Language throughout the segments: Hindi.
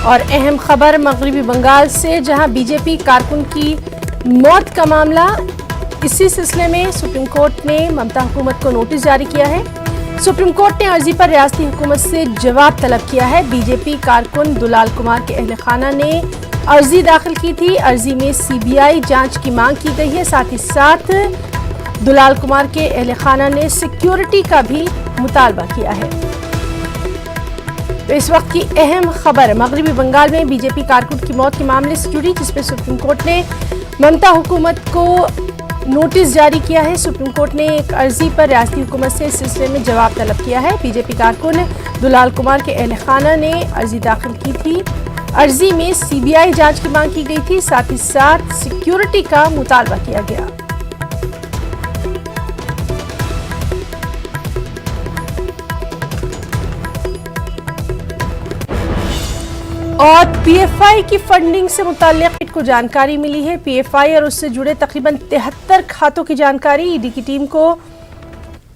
और अहम खबर मगरबी बंगाल से, जहां बीजेपी कारकुन की मौत का मामला। इसी सिलसिले में सुप्रीम कोर्ट ने ममता हुकूमत को नोटिस जारी किया है। सुप्रीम कोर्ट ने अर्जी पर रियासती हुकूमत से जवाब तलब किया है। बीजेपी कारकुन दुलाल कुमार के अहल खाना ने अर्जी दाखिल की थी। अर्जी में सीबीआई जांच की मांग की गई है। साथ ही साथ दुलाल कुमार के अहल खाना ने सिक्योरिटी का भी मुतालबा किया है। तो इस वक्त की अहम खबर, मगरबी बंगाल में बीजेपी कारकुन की मौत के मामले सिक्योरिटी, जिसपे सुप्रीम कोर्ट ने ममता हुकूमत को नोटिस जारी किया है। सुप्रीम कोर्ट ने एक अर्जी पर रियासती हुकूमत से इस सिलसिले में जवाब तलब किया है। बीजेपी कारकुन दुलाल कुमार के अहल खाना ने अर्जी दाखिल की थी। अर्जी में सीबीआई जांच की मांग की गई थी। साथ ही साथ सिक्योरिटी का मुतालबा किया गया। और पीएफआई की फंडिंग से मुताल्लिक को जानकारी मिली है। पीएफआई और उससे जुड़े तकरीबन 73 खातों की जानकारी ईडी की टीम को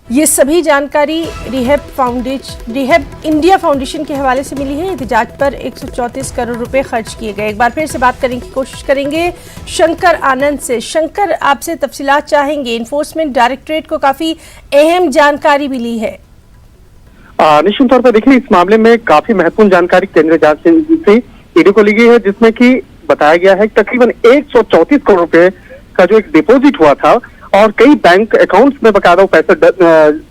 ये सभी जानकारी रिहैब इंडिया फाउंडेशन के हवाले से मिली है। एहतजाज पर 134 करोड़ रुपए खर्च किए गए। एक बार फिर से बात करने की कोशिश करेंगे शंकर आनंद से। शंकर, आपसे तफसीलात चाहेंगे। इन्फोर्समेंट डायरेक्टरेट को काफी अहम जानकारी मिली है। निश्चित तौर पर देखिए, इस मामले में काफी महत्वपूर्ण जानकारी केंद्रीय जांच एजेंसी ईडी को ली गई है, जिसमें कि बताया गया है कि तकरीबन 134 करोड़ रुपए का जो एक डिपॉजिट हुआ था और कई बैंक अकाउंट्स में बकायदा पैसे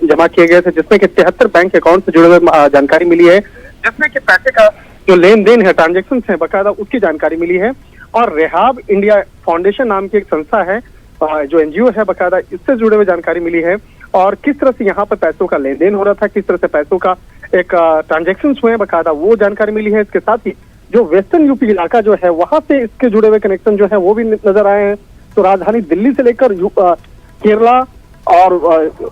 जमा किए गए थे, जिसमें कि 73 बैंक अकाउंट से जुड़े हुए जानकारी मिली है, जिसमें कि पैसे का जो लेन देन है, ट्रांजेक्शन है बकायदा, उसकी जानकारी मिली है। और रिहैब इंडिया फाउंडेशन नाम की एक संस्था है, जो एनजीओ है बकायदा, इससे जुड़े हुए जानकारी मिली है। और किस तरह से यहाँ पर पैसों का लेन देन हो रहा था, किस तरह से पैसों का एक ट्रांजेक्शन हुए बकायदा, वो जानकारी मिली है। इसके साथ ही जो वेस्टर्न यूपी इलाका जो है, वहां से इसके जुड़े हुए कनेक्शन जो है वो भी नजर आए हैं। तो राजधानी दिल्ली से लेकर केरला और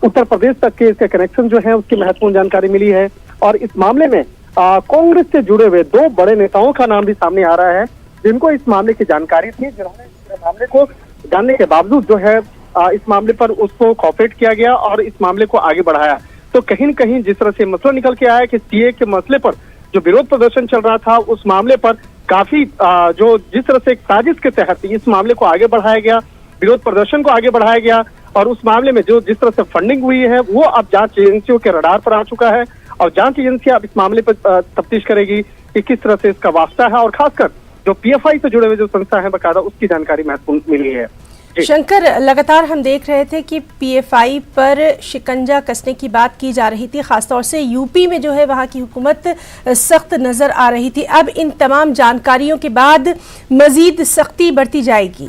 उत्तर प्रदेश तक के इसके कनेक्शन जो है उसकी महत्वपूर्ण जानकारी मिली है। और इस मामले में कांग्रेस से जुड़े हुए 2 बड़े नेताओं का नाम भी सामने आ रहा है, जिनको इस मामले की जानकारी थी, जिन्होंने इस मामले को जानने के बावजूद जो है इस मामले पर उसको कॉपरेट किया गया और इस मामले को आगे बढ़ाया। तो कहीं न कहीं जिस तरह से मसला निकल के आया कि सीए के मसले पर जो विरोध प्रदर्शन चल रहा था, उस मामले पर काफी जो जिस तरह से एक साजिश के तहत इस मामले को आगे बढ़ाया गया, विरोध प्रदर्शन को आगे बढ़ाया गया। और उस मामले में जो जिस तरह से फंडिंग हुई है वो अब जांच एजेंसियों के रडार पर आ चुका है और जांच एजेंसी अब इस मामले पर तफ्तीश करेगी कि किस तरह से इसका वास्ता है। और खासकर जो पीएफआई से जुड़े हुए जो संस्था है बकायदा, उसकी जानकारी महत्वपूर्ण मिली है। शंकर, लगातार हम देख रहे थे कि पीएफआई पर शिकंजा कसने की बात की जा रही थी, खासतौर से यूपी में जो है वहां की हुकूमत सख्त नजर आ रही थी। अब इन तमाम जानकारियों के बाद मजीद सख्ती बढ़ती जाएगी।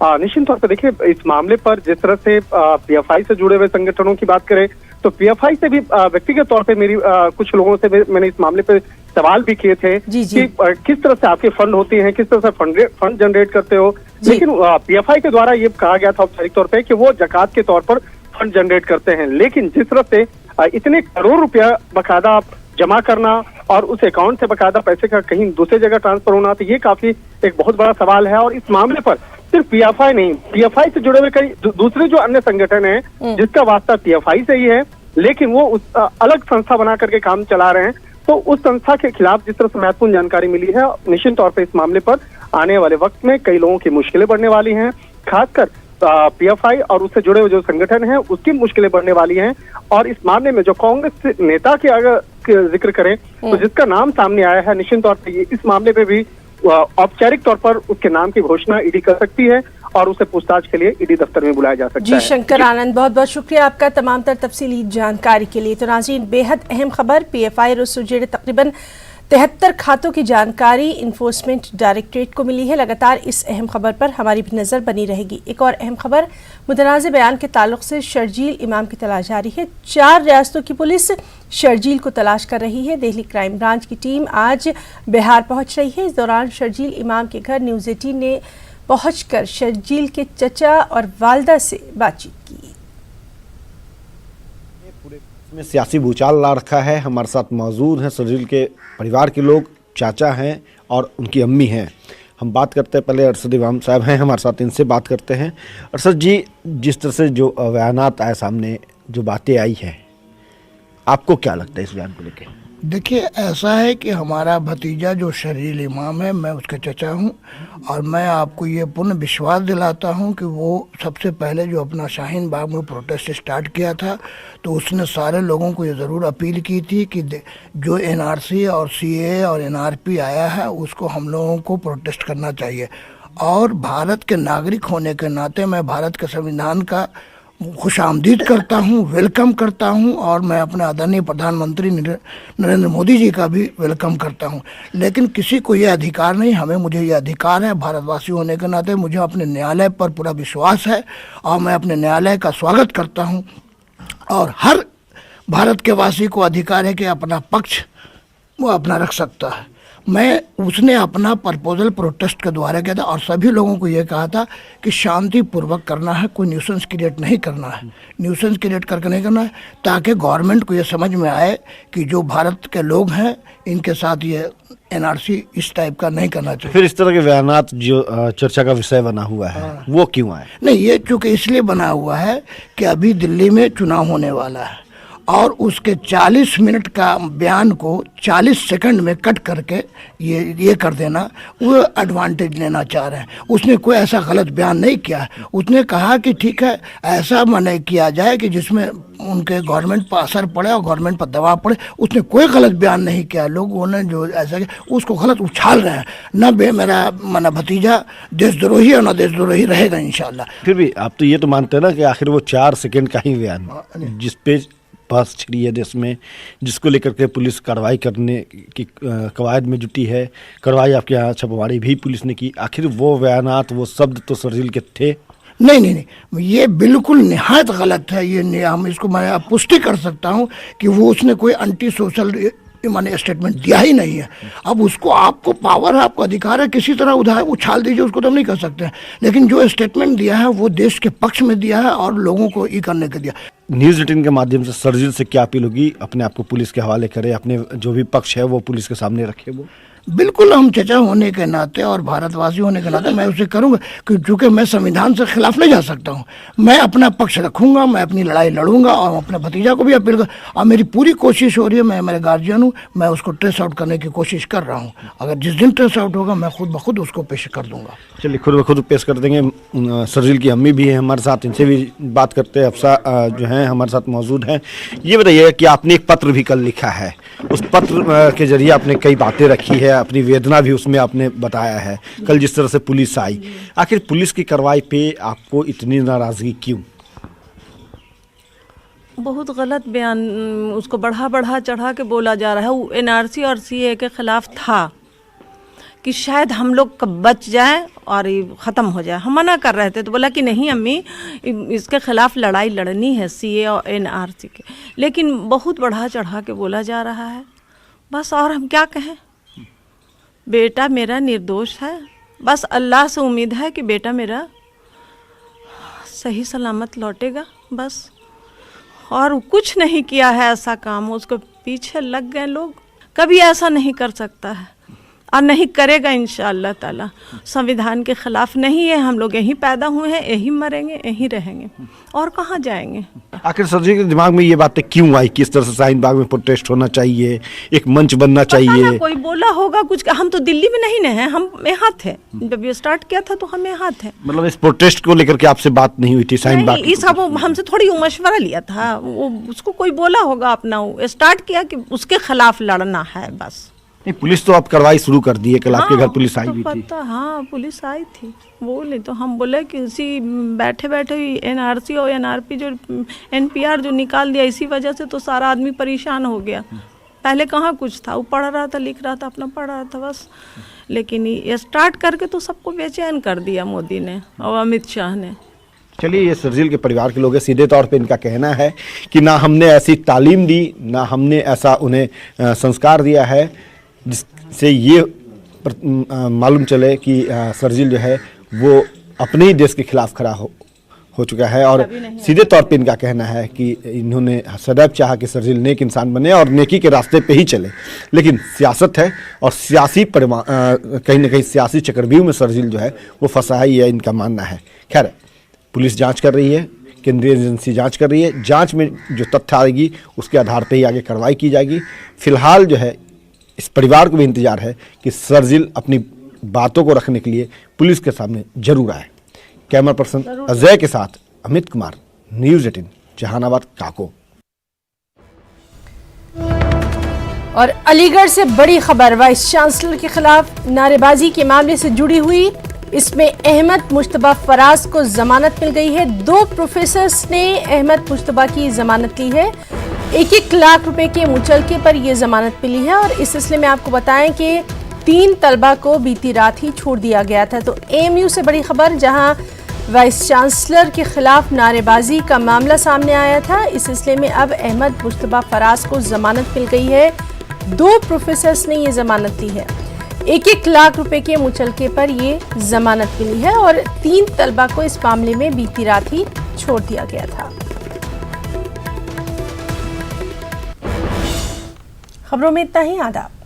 निश्चित तौर पर देखिए, इस मामले पर जिस तरह से पीएफआई से जुड़े हुए संगठनों की बात करें तो पीएफआई से भी व्यक्तिगत तौर पे मेरी कुछ लोगों से मैंने इस मामले पे सवाल भी किए थे कि किस तरह से आपके फंड होते हैं, किस तरह से फंड जनरेट करते हो। लेकिन पीएफआई के द्वारा ये कहा गया था औपचारिक तौर पे कि वो जकात के तौर पर फंड जनरेट करते हैं। लेकिन जिस तरह से इतने करोड़ रुपया बकायदा जमा करना और उस अकाउंट से बकायदा पैसे का कहीं दूसरी जगह ट्रांसफर होना, तो ये काफी एक बहुत बड़ा सवाल है। और इस मामले पर सिर्फ पीएफआई नहीं, पीएफआई से जुड़े हुए कई दूसरे जो अन्य संगठन हैं जिसका वास्ता पीएफआई से ही है, लेकिन वो उस अलग संस्था बना करके काम चला रहे हैं। तो उस संस्था के खिलाफ जिस तरह से महत्वपूर्ण जानकारी मिली है, निश्चित तौर पर इस मामले पर आने वाले वक्त में कई लोगों की मुश्किलें बढ़ने वाली हैं। खासकर पीएफआई और उससे जुड़े हुए जो संगठन हैं उसकी मुश्किलें बढ़ने वाली हैं। और इस मामले में जो कांग्रेस नेता के अगर जिक्र करें तो जिसका नाम सामने आया है, निश्चित तौर पर इस मामले पे भी औपचारिक तौर पर उसके नाम की घोषणा ईडी कर सकती है और उसे पूछताछ के लिए ईडी दफ्तर में बुलाया जा सकता है। जी शंकर आनंद, बहुत बहुत शुक्रिया आपका तमाम तर तफसीली जानकारी के लिए। तो नाज़रीन, बेहद अहम खबर, पीएफआई और उससे जुड़े तकरीबन 73 खातों की जानकारी इन्फोर्समेंट डायरेक्टरेट को मिली है। लगातार इस अहम खबर पर हमारी भी नज़र बनी रहेगी। एक और अहम खबर, मुतनाज़ बयान के ताल्लुक से शर्जील इमाम की तलाश जारी है। 4 रियासतों की पुलिस शर्जील को तलाश कर रही है। दिल्ली क्राइम ब्रांच की टीम आज बिहार पहुंच रही है। इस दौरान शर्जील इमाम के घर न्यूज़ 18 ने पहुंचकर शर्जील के चचा और वालदा से बातचीत की। पूरे में सियासी भूचाल ला रखा है। हमारे साथ मौजूद हैं शर्जील के परिवार के लोग, चाचा हैं और उनकी अम्मी हैं। हम बात करते हैं, पहले अरशद इमाम साहब हैं हमारे साथ, इनसे बात करते हैं। अरशद जी, जिस तरह से जो बयानात आए सामने, जो बातें आई हैं, आपको क्या लगता है इस बयान को लेकर? देखिए, ऐसा है कि हमारा भतीजा जो शरील इमाम है, मैं उसके चचा हूँ, और मैं आपको ये पूर्ण विश्वास दिलाता हूँ कि वो सबसे पहले जो अपना शाहीन बाग में प्रोटेस्ट स्टार्ट किया था, तो उसने सारे लोगों को ये ज़रूर अपील की थी कि जो एनआरसी और सीए और एनआरपी आया है उसको हम लोगों को प्रोटेस्ट करना चाहिए। और भारत के नागरिक होने के नाते मैं भारत के संविधान का खुशामदीद करता हूँ, वेलकम करता हूँ, और मैं अपने आदरणीय प्रधानमंत्री नरेंद्र मोदी जी का भी वेलकम करता हूँ। लेकिन किसी को ये अधिकार नहीं, मुझे ये अधिकार है, भारतवासी होने के नाते मुझे अपने न्यायालय पर पूरा विश्वास है, और मैं अपने न्यायालय का स्वागत करता हूँ। और हर भारत के वासी को अधिकार है कि अपना पक्ष वो अपना रख सकता है। उसने अपना प्रपोजल प्रोटेस्ट के द्वारा किया था, और सभी लोगों को ये कहा था कि शांतिपूर्वक करना है, कोई न्यूसेंस क्रिएट नहीं करना है, न्यूसेंस क्रिएट करके नहीं करना है, ताकि गवर्नमेंट को ये समझ में आए कि जो भारत के लोग हैं इनके साथ ये एनआरसी इस टाइप का नहीं करना चाहिए। फिर इस तरह के बयानात जो चर्चा का विषय बना हुआ है, वो क्यों आए? नहीं, ये चूँकि इसलिए बना हुआ है कि अभी दिल्ली में चुनाव होने वाला है, और उसके 40 मिनट का बयान को 40 सेकंड में कट करके ये कर देना, वो एडवांटेज लेना चाह रहे हैं। उसने कोई ऐसा गलत बयान नहीं किया। उसने कहा कि ठीक है, ऐसा मने किया जाए कि जिसमें उनके गवर्नमेंट पर असर पड़े और गवर्नमेंट पर दबाव पड़े। उसने कोई गलत बयान नहीं किया। लोगों ने जो ऐसा किया उसको गलत उछाल रहे हैं। न मेरा भतीजा देशद्रोही और न देशद्रोही रहेगा इंशाल्लाह। फिर भी आप तो ये तो मानते हैं ना कि आखिर वो 4 सेकंड का ही बयान जिस पे बहस छिड़ी है देश में, जिसको लेकर के पुलिस कार्रवाई करने की कवायद में जुटी है, कार्रवाई आपके यहाँ छापेमारी भी पुलिस ने की, आखिर वो बयानात, वो शब्द तो शर्जील के थे? नहीं, ये बिल्कुल निहायत गलत है। ये हम इसको मैं पुष्टि कर सकता हूँ कि वो उसने कोई एंटी सोशल माने स्टेटमेंट दिया ही नहीं है। अब उसको, आपको पावर है, आपको अधिकार है, किसी तरह उछाल दीजिए, उसको तो हम नहीं कर सकते हैं। लेकिन जो स्टेटमेंट दिया है वो देश के पक्ष में दिया है और लोगों को ये करने के दिया। न्यूज़ 18 के माध्यम से शर्जील से क्या अपील होगी? अपने आप को पुलिस के हवाले करे, अपने जो भी पक्ष है वो पुलिस के सामने रखे। वो बिल्कुल, हम चचा होने के नाते और भारतवासी होने के नाते मैं उसे करूंगा, क्योंकि मैं संविधान से खिलाफ नहीं जा सकता हूं। मैं अपना पक्ष रखूंगा, मैं अपनी लड़ाई लड़ूंगा, और अपने भतीजा को भी अपील कर, और मेरी पूरी कोशिश हो रही है, मैं मेरे गार्जियन हूँ, मैं उसको ट्रेस आउट करने की कोशिश कर रहा हूँ। अगर जिस दिन ट्रेस आउट होगा मैं खुद ब खुद उसको पेश कर दूंगा। चलिए, खुद ब खुद पेश कर देंगे। शर्जील की अम्मी भी है हमारे साथ, इनसे भी बात करते हैं। अफसा जो हैं हमारे साथ मौजूद हैं। ये बताइए कि आपने एक पत्र भी कल लिखा है, उस पत्र के जरिए आपने कई बातें रखी है, अपनी वेदना भी उसमें आपने बताया है। कल जिस तरह से पुलिस आई, आखिर पुलिस की कार्रवाई पे आपको इतनी नाराजगी क्यों? बहुत गलत बयान उसको बढ़ा चढ़ा के बोला जा रहा है। वो एनआरसी और सीए के खिलाफ था कि शायद हम लोग बच जाए और ये ख़त्म हो जाए। हम मना कर रहे थे तो बोला कि नहीं अम्मी, इसके खिलाफ लड़ाई लड़नी है, सीए और एनआरसी के। लेकिन बहुत बढ़ा चढ़ा के बोला जा रहा है, बस। और हम क्या कहें? बेटा मेरा निर्दोष है, बस अल्लाह से उम्मीद है कि बेटा मेरा सही सलामत लौटेगा, बस। और कुछ नहीं किया है ऐसा काम, उसको पीछे लग गए लोग। कभी ऐसा नहीं कर सकता है और नहीं करेगा इंशाअल्लाह ताला। संविधान के खिलाफ नहीं है। हम लोग यहीं पैदा हुए हैं, यहीं मरेंगे, यहीं रहेंगे, और कहाँ जाएंगे। आखिर शर्जील के दिमाग में ये बातें क्यों आई? किस तरह से शाहीन बाग में प्रोटेस्ट होना चाहिए, एक मंच बनना चाहिए? कोई बोला होगा कुछ। हम तो दिल्ली में नहीं हैं, हम यहाँ थे जब ये स्टार्ट किया था, तो हम यहाँ थे। मतलब इस प्रोटेस्ट को लेकर के आपसे बात नहीं हुई थी शाहीन बाग? इस हमसे थोड़ी मशवरा लिया था। वो उसको कोई बोला होगा, अपना स्टार्ट किया कि उसके खिलाफ लड़ना है, बस। नहीं, पुलिस तो अब कार्रवाई शुरू कर दी है। कल आपके घर पुलिस आई भी थी। हाँ, पुलिस आई थी। बोले तो हम बोले कि इसी बैठे बैठे एनआरसी और एनआरपी जो एनपीआर जो निकाल दिया, इसी वजह से तो सारा आदमी परेशान हो गया। पहले कहाँ कुछ था, वो पढ़ रहा था, लिख रहा था, अपना पढ़ रहा था, बस। लेकिन ये स्टार्ट करके तो सबको बेचैन कर दिया मोदी ने और अमित शाह ने। चलिए, ये शर्जील के परिवार के लोग हैं। सीधे तौर पे इनका कहना है कि ना हमने ऐसी तालीम दी, ना हमने ऐसा उन्हें संस्कार दिया है जिससे ये मालूम चले कि शर्जील जो है वो अपने ही देश के खिलाफ खड़ा हो चुका है। और सीधे तौर पे इनका कहना है कि इन्होंने सदैव चाहा कि शर्जील नेक इंसान बने और नेकी के रास्ते पे ही चले। लेकिन सियासत है और सियासी कहीं ना कहीं सियासी चक्रव्यूह में शर्जील जो है वो फंसा ही है, इनका मानना है। खैर, पुलिस जांच कर रही है, केंद्रीय एजेंसी जांच कर रही है। जांच में जो तथ्य आएगी उसके आधार पर ही आगे कार्रवाई की जाएगी। फिलहाल जो है इस परिवार को भी इंतजार है कि शर्जील अपनी बातों को रखने के लिए पुलिस के सामने जरूर आए। कैमरा पर्सन अजय के साथ अमित कुमार, न्यूज़ 18 जहानाबाद काको। और अलीगढ़ से बड़ी खबर, वाइस चांसलर के खिलाफ नारेबाजी के मामले से जुड़ी हुई। इसमें अहमद मुश्तबा फराज को जमानत मिल गई है। 2 प्रोफेसर्स ने अहमद मुश्तबा की जमानत ली है। 1-1 लाख रुपए के मुचलके पर यह जमानत मिली है। और इस सिलसिले में आपको बताएं कि 3 तलबा को बीती रात ही छोड़ दिया गया था। तो एएमयू से बड़ी खबर, जहां वाइस चांसलर के खिलाफ नारेबाजी का मामला सामने आया था, इस सिलसिले में अब अहमद मुश्तबा फराज को जमानत मिल गई है। 2 प्रोफेसर्स ने ये जमानत दी है। 1-1 लाख रुपए के मुचलके पर ये जमानत मिली है और 3 तलबा को इस मामले में बीती रात ही छोड़ दिया गया था। खबरों में इतना ही। आदाब।